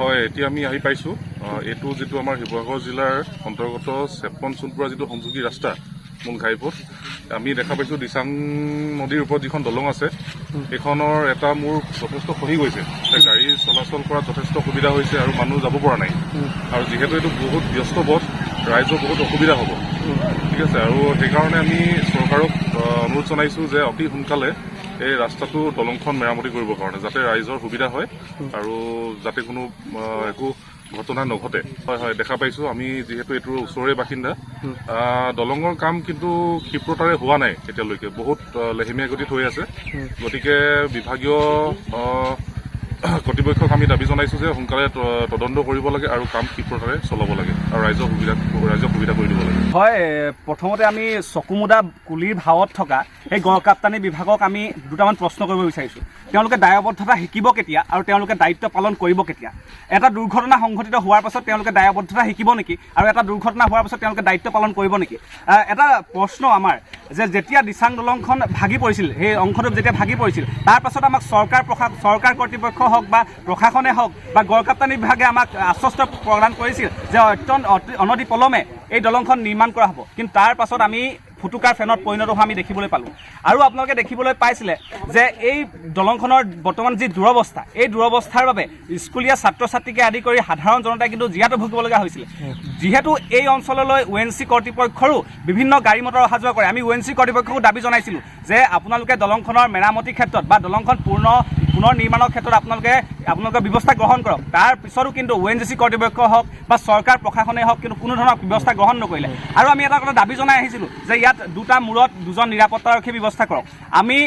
হয়, এতিয়া আমি আহি পাইছোঁ। এইটো যিটো আমাৰ শিৱসাগৰ জিলাৰ অন্তৰ্গত চেপন সোণপুৰা যিটো সংযোগী ৰাস্তা মূল ঘাইপথ, আমি দেখা পাইছোঁ দিচাং নদীৰ ওপৰত যিখন দলং আছে সেইখনৰ এটা মূৰ যথেষ্ট খহি গৈছে। গাড়ী চলাচল কৰাত যথেষ্ট সুবিধা হৈছে আৰু মানুহ যাব পৰা নাই। আৰু যিহেতু এইটো বহুত ব্যস্ত পথ, ৰাইজৰ বহুত অসুবিধা হ'ব। ঠিক আছে, আৰু সেইকাৰণে আমি চৰকাৰক অনুৰোধ জনাইছোঁ যে অতি সোনকালে এই ৰাস্তাটো দলংখন মেৰামতি কৰিবৰ কাৰণে, যাতে ৰাইজৰ সুবিধা হয় আৰু যাতে কোনো একো ঘটনা নঘটে। হয়, দেখা পাইছোঁ। আমি যিহেতু এইটোৰ ওচৰৰে বাসিন্দা, দলঙৰ কাম কিন্তু ক্ষিপ্ৰতাৰে হোৱা নাই এতিয়ালৈকে, বহুত লেহেমীয়া গতিত হৈ আছে। গতিকে বিভাগীয় কৰ্তৃপক্ষক আমি দাবী জনাইছোঁ যে সোনকালে তদন্ত কৰিব লাগে আৰু কাম ক্ষিপ্ৰতাৰে চলাব লাগে আৰু ৰাইজক সুবিধা কৰি দিব লাগে। হয়, প্ৰথমতে আমি চকুমুদা কুলিৰ ভাৱত থকা সেই গড়কাপ্তানি বিভাগক আমি দুটামান প্ৰশ্ন কৰিব বিচাৰিছোঁ। তেওঁলোকে দায়বদ্ধতা শিকিব কেতিয়া আৰু তেওঁলোকে দায়িত্ব পালন কৰিব কেতিয়া? এটা দুৰ্ঘটনা সংঘটিত হোৱাৰ পাছত তেওঁলোকে দায়বদ্ধতা শিকিব নেকি আৰু এটা দুৰ্ঘটনা হোৱাৰ পাছত তেওঁলোকে দায়িত্ব পালন কৰিব নেকি? এটা প্ৰশ্ন আমাৰ যে যেতিয়া দিচাং দলংখন ভাগি পৰিছিল, সেই অংশটো যেতিয়া ভাগি পৰিছিল, তাৰ পাছত আমাক চৰকাৰ কৰ্তৃপক্ষ হওক বা প্ৰশাসনে হওক বা গড়কাপ্তানি বিভাগে আমাক আশ্বস্ত প্ৰদান কৰিছিল যে অনতিপলমে এই দলংখন নিৰ্মাণ কৰা হ'ব। কিন্তু তাৰ পাছত আমি ফুটুকাৰ ফেনত পৰিণত হোৱা আমি দেখিবলৈ পালোঁ। আৰু আপোনালোকে দেখিবলৈ পাইছিলে যে এই দলংখনৰ বৰ্তমান যি দুৰৱস্থা, এই দুৰৱস্থাৰ বাবে স্কুলীয়া ছাত্ৰ ছাত্ৰীকে আদি কৰি সাধাৰণ জনতাই কিন্তু জীয়াতু ভুগিবলগীয়া হৈছিলে। যিহেতু এই অঞ্চললৈ UNC কৰ্তৃপক্ষৰো বিভিন্ন গাড়ী মটৰ অহা যোৱা কৰে, আমি UNC কৰ্তৃপক্ষকো দাবী জনাইছিলোঁ যে আপোনালোকে দলংখনৰ মেৰামতিৰ ক্ষেত্ৰত বা দলংখন পুনৰ নিৰ্মাণৰ ক্ষেত্ৰত আপোনালোকে ব্যৱস্থা গ্ৰহণ কৰক। তাৰ পিছতো কিন্তু ONGC কৰ্তৃপক্ষ হওক বা চৰকাৰ প্ৰশাসনে হওক কিন্তু কোনো ধৰণৰ ব্যৱস্থা গ্ৰহণ নকৰিলে। আৰু আমি এটা কথা দাবী জনাই আহিছিলোঁ যে ইয়াত দুটা মূৰত দুজন নিৰাপত্তাৰক্ষী ব্যৱস্থা কৰক। আমি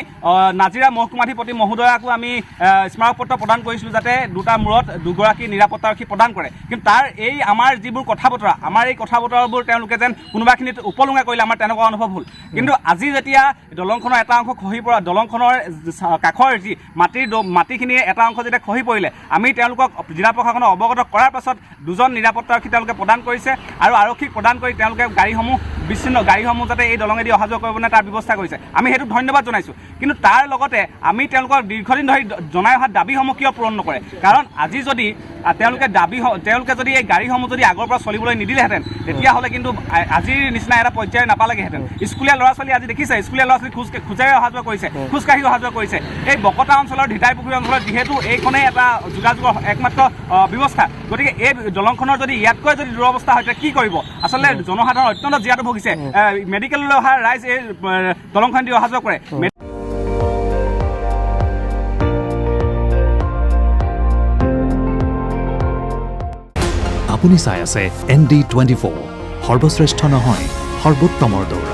নাজিৰা মহকুমাধিপতি মহোদয়াকো আমি স্মাৰক পত্ৰ প্ৰদান কৰিছিলোঁ যাতে দুটা মূৰত দুগৰাকী নিৰাপত্তাৰক্ষী প্ৰদান কৰে। কিন্তু তাৰ এই আমাৰ যিবোৰ কথা বতৰা, আমাৰ এই কথা বতৰাবোৰ তেওঁলোকে যেন কোনোবাখিনিত উপলুঙা কৰিলে, আমাৰ তেনেকুৱা অনুভৱ হ'ল। কিন্তু আজি যেতিয়া দলংখনৰ এটা অংশ খহি পৰা, দলংখনৰ কাষৰ যি মাটিখিনিৰ এটা অংশ যেতিয়া খহি পৰিলে, আমি তেওঁলোকক জিলা প্ৰশাসনক অৱগত কৰাৰ পাছত দুজন নিৰাপত্তাৰক্ষী তেওঁলোকে প্ৰদান কৰিছে আৰু আৰক্ষীক প্ৰদান কৰি তেওঁলোকে গাড়ীসমূহ যাতে এই দলঙেদি অহা যোৱা কৰিব নোৱাৰে তাৰ ব্যৱস্থা কৰিছে। আমি সেইটো ধন্যবাদ জনাইছোঁ। কিন্তু তাৰ লগতে আমি তেওঁলোকৰ দীৰ্ঘদিন ধৰি জনাই অহা দাবীসমূহ কিয় পূৰণ নকৰে? কাৰণ আজি যদি তেওঁলোকে যদি এই গাড়ীসমূহ যদি আগৰ পৰা চলিবলৈ নিদিলেহেঁতেন, তেতিয়াহ'লে কিন্তু আজিৰ নিচিনা এটা পৰ্যায় নাপালেগেহেঁতেন। স্কুলীয়া ল'ৰা ছোৱালী আজি দেখিছে, স্কুলীয়া ল'ৰা ছোৱালী খোজকাঢ়ি অহা যোৱা কৰিছে। এই বকতা অঞ্চলৰ ধিতাইপুখুৰী অঞ্চলত যিহেতু এইখনেই এটা যোগাযোগৰ একমাত্ৰ ব্যৱস্থা, গতিকে এই দলংখনৰ যদি ইয়াতকৈ যদি দুৰৱস্থা হয় তেতিয়া কি কৰিব? আচলতে জনসাধাৰণ অত্যন্ত জীয়াতু ভুগিছে। মেডিকেললৈ অহা ৰাইজ এই দলংখন দি অহা যোৱা কৰে। আপুনি চাই আছে ND24, সৰ্বশ্ৰেষ্ঠ নহয় সৰ্বোত্তমৰ দৌৰ।